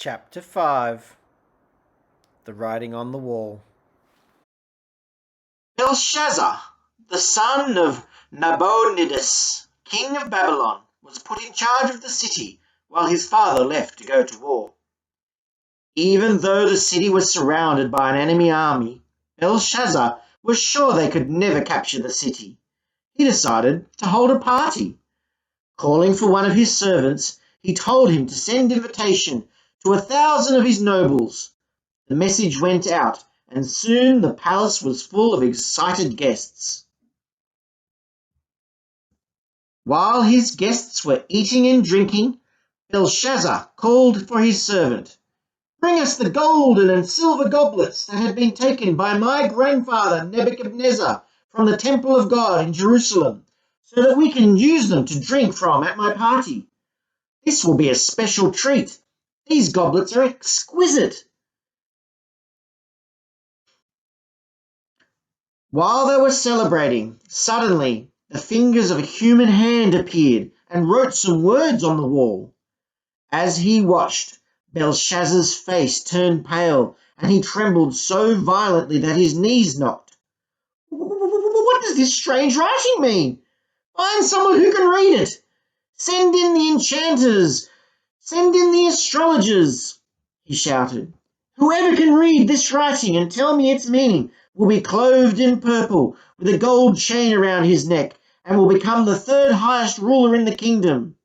Chapter 5. The Writing on the Wall. Belshazzar, the son of Nabonidus, king of Babylon, was put in charge of the city while his father left to go to war. Even though the city was surrounded by an enemy army, Belshazzar was sure they could never capture the city. He decided to hold a party. Calling for one of his servants, he told him to send invitation to 1,000 of his nobles. The message went out, and soon the palace was full of excited guests. While his guests were eating and drinking, Belshazzar called for his servant. "Bring us the golden and silver goblets that had been taken by my grandfather Nebuchadnezzar from the temple of God in Jerusalem, so that we can use them to drink from at my party. This will be a special treat. These goblets are exquisite." While they were celebrating, suddenly the fingers of a human hand appeared and wrote some words on the wall. As he watched, Belshazzar's face turned pale and he trembled so violently that his knees knocked. "What does this strange writing mean? Find someone who can read it. Send in the enchanters. Send in the astrologers," he shouted. "Whoever can read this writing and tell me its meaning will be clothed in purple with a gold chain around his neck and will become the third highest ruler in the kingdom."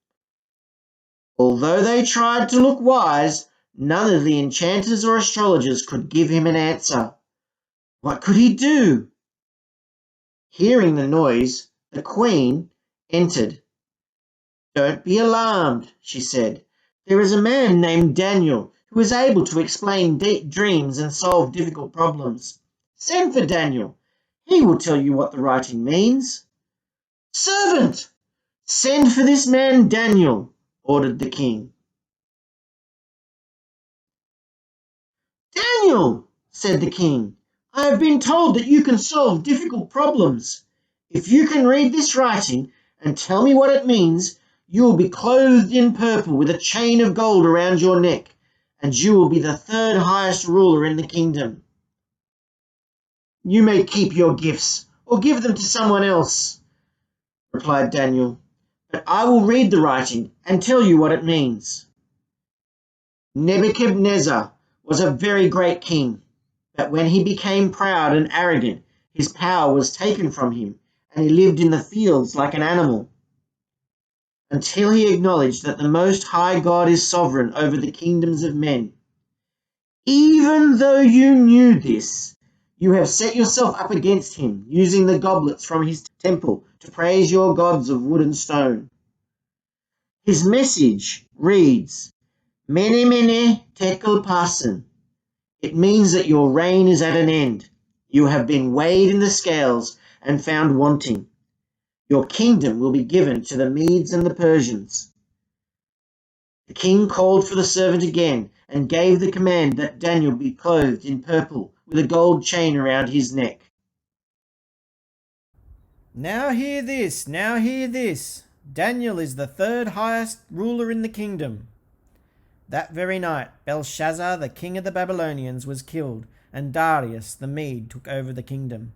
Although they tried to look wise, none of the enchanters or astrologers could give him an answer. What could he do? Hearing the noise, the queen entered. "Don't be alarmed," she said. "There is a man named Daniel who is able to explain deep dreams and solve difficult problems. Send for Daniel. He will tell you what the writing means." "Servant, send for this man Daniel," ordered the king. "Daniel," said the king, "I have been told that you can solve difficult problems. If you can read this writing and tell me what it means, you will be clothed in purple with a chain of gold around your neck, and you will be the third highest ruler in the kingdom." "You may keep your gifts or give them to someone else," replied Daniel, "but I will read the writing and tell you what it means. Nebuchadnezzar was a very great king, but when he became proud and arrogant, his power was taken from him, and he lived in the fields like an animal, until he acknowledged that the Most High God is sovereign over the kingdoms of men. Even though you knew this, you have set yourself up against him, using the goblets from his temple to praise your gods of wood and stone. His message reads, Mene Mene Tekel Parsin. It means that your reign is at an end. You have been weighed in the scales and found wanting. Your kingdom will be given to the Medes and the Persians." The king called for the servant again and gave the command that Daniel be clothed in purple with a gold chain around his neck. Now hear this, now hear this. Daniel is the third highest ruler in the kingdom. That very night, Belshazzar, the king of the Babylonians, was killed, and Darius the Mede took over the kingdom.